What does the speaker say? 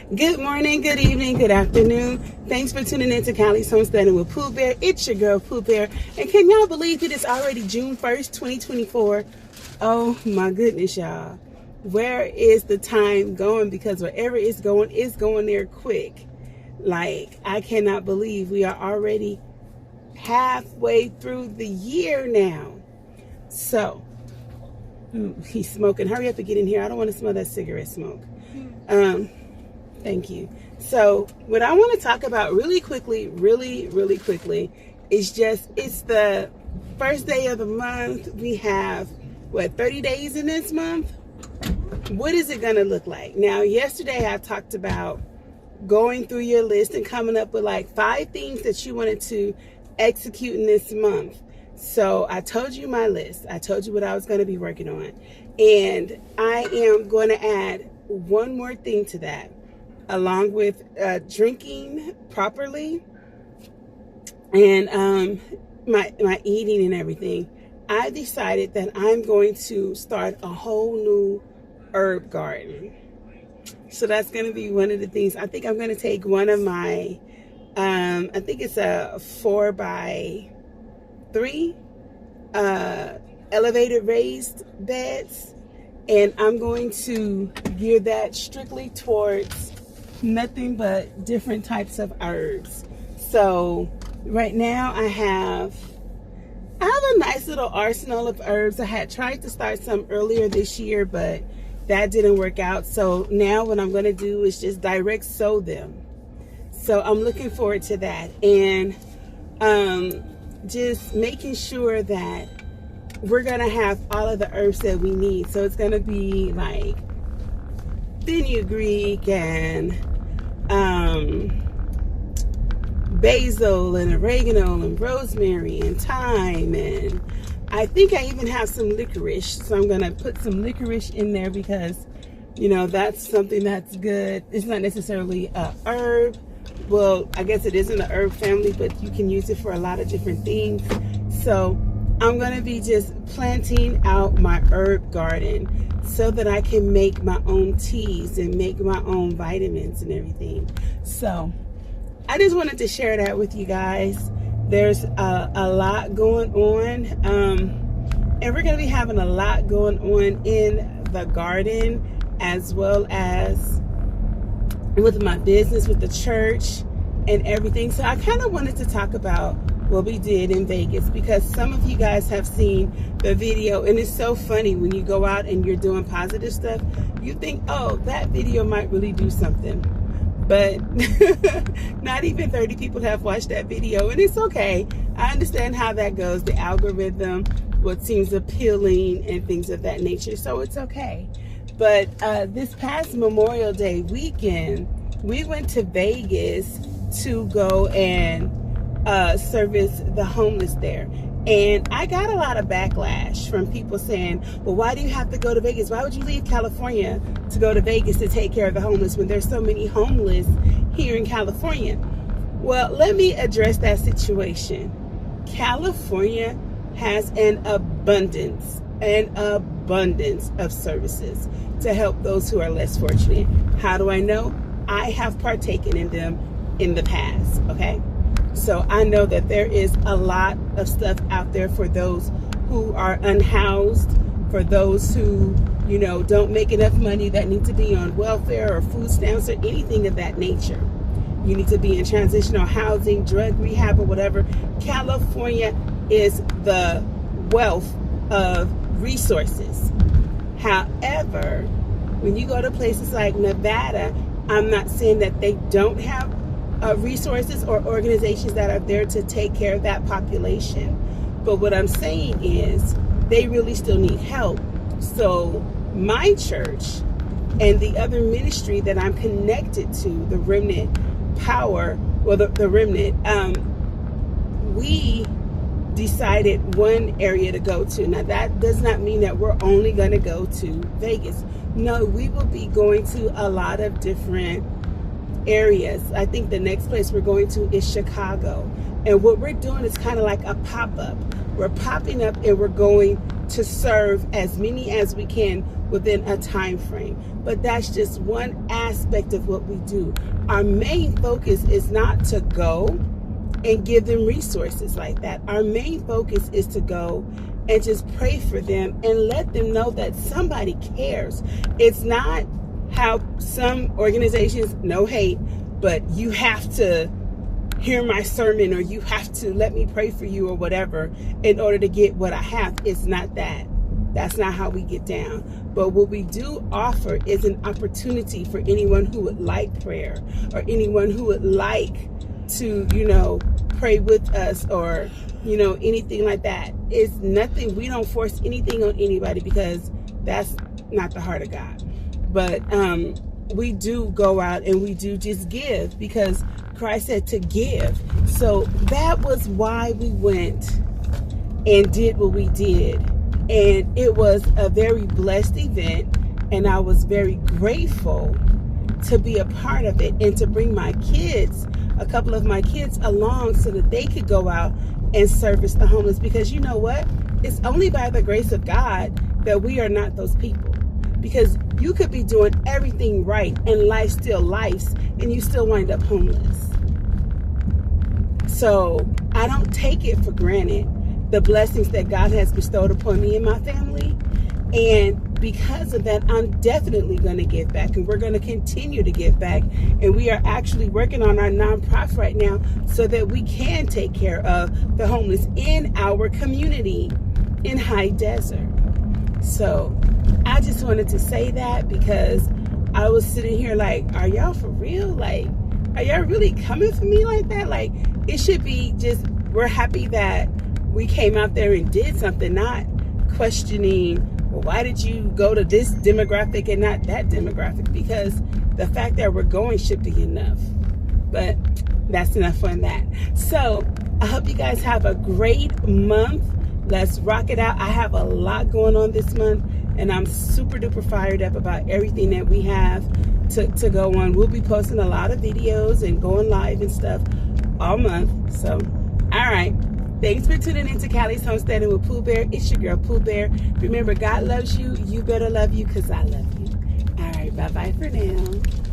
Good morning, good evening, good afternoon. Thanks for tuning in to Callie's Homesteading with Pooh Bear. It's your girl, Pooh Bear. And can y'all believe it is already June 1st, 2024? Oh my goodness, y'all. Where is the time going? Because wherever it's going there quick. Like, I cannot believe we are already halfway through the year now. So, he's smoking. Hurry up and get in here. I don't want to smell that cigarette smoke. Thank you. So what I want to talk about really quickly is it's the first day of the month. We have, 30 days in this month? What is it going to look like? Now, yesterday I talked about going through your list and coming up with like 5 things that you wanted to execute in this month. So I told you my list. I told you what I was going to be working on. And I am going to add one more thing to that, along with drinking properly and my eating and everything. I decided that I'm going to start a whole new herb garden. So that's going to be one of the things. I think I'm going to take one of my, I think it's a 4x3 elevated raised beds. And I'm going to gear that strictly towards nothing but different types of herbs. So right now I have a nice little arsenal of herbs. I had tried to start some earlier this year, but that didn't work out. So now what I'm going to do is just direct sow them. So I'm looking forward to that. And just making sure that we're going to have all of the herbs that we need. So it's going to be like fenugreek and basil and oregano and rosemary and thyme. And I think I even have some licorice. So I'm going to put some licorice in there because, you know, that's something that's good. It's not necessarily a herb. Well, I guess it is in the herb family, but you can use it for a lot of different things. So I'm going to be just planting out my herb garden so that I can make my own teas and make my own vitamins and everything. So I just wanted to share that with you guys. There's a lot going on. And we're going to be having a lot going on in the garden as well as with my business, with the church and everything. So I kind of wanted to talk about what we did in Vegas, because some of you guys have seen the video, and it's so funny when you go out and you're doing positive stuff, you think, oh, that video might really do something, but not even 30 people have watched that video, and it's okay. I understand how that goes, the algorithm, what seems appealing and things of that nature, so it's okay. But this past Memorial Day weekend, we went to Vegas to go and service the homeless there. And I got a lot of backlash from people saying, well, why do you have to go to Vegas? Why would you leave California to go to Vegas to take care of the homeless when there's so many homeless here in California? Well, let me address that situation. California has an abundance of services to help those who are less fortunate. How do I know? I have partaken in them in the past, okay? So I know that there is a lot of stuff out there for those who are unhoused, for those who, you know, don't make enough money, that need to be on welfare or food stamps or anything of that nature. You need to be in transitional housing, drug rehab, or whatever. California is the wealth of resources. However, when you go to places like Nevada, I'm not saying that they don't have resources or organizations that are there to take care of that population. But what I'm saying is they really still need help. So my church and the other ministry that I'm connected to, the Remnant Power, well, the Remnant, we decided one area to go to. Now, that does not mean that we're only going to go to Vegas. No, we will be going to a lot of different areas. I think the next place we're going to is Chicago. And what we're doing is kind of like a pop-up. We're popping up and we're going to serve as many as we can within a time frame. But that's just one aspect of what we do. Our main focus is not to go and give them resources like that. Our main focus is to go and just pray for them and let them know that somebody cares. It's not how some organizations, no hate, but you have to hear my sermon, or you have to let me pray for you or whatever in order to get what I have. It's not that. That's not how we get down. But what we do offer is an opportunity for anyone who would like prayer, or anyone who would like to, pray with us, or, anything like that. It's nothing. We don't force anything on anybody, because that's not the heart of God. But we do go out and we do just give, because Christ said to give. So that was why we went and did what we did. And it was a very blessed event, and I was very grateful to be a part of it and to bring my kids, a couple of my kids, along so that they could go out and service the homeless. Because you know what? It's only by the grace of God that we are not those people. Because you could be doing everything right and life still lifes, and you still wind up homeless. So I don't take it for granted, the blessings that God has bestowed upon me and my family. And because of that, I'm definitely going to give back, and we're going to continue to give back. And we are actually working on our nonprofit right now so that we can take care of the homeless in our community in High Desert. So I just wanted to say that, because I was sitting here like, are y'all for real? Like, are y'all really coming for me like that? Like, it should be just, we're happy that we came out there and did something, not questioning, well, why did you go to this demographic and not that demographic? Because the fact that we're going should be enough. But that's enough on that. So I hope you guys have a great month. Let's rock it out. I have a lot going on this month, and I'm super duper fired up about everything that we have to go on. We'll be posting a lot of videos and going live and stuff all month. So, all right. Thanks for tuning in to Callie's Homesteading with Pooh Bear. It's your girl, Pooh Bear. Remember, God loves you. You better love you, because I love you. All right. Bye-bye for now.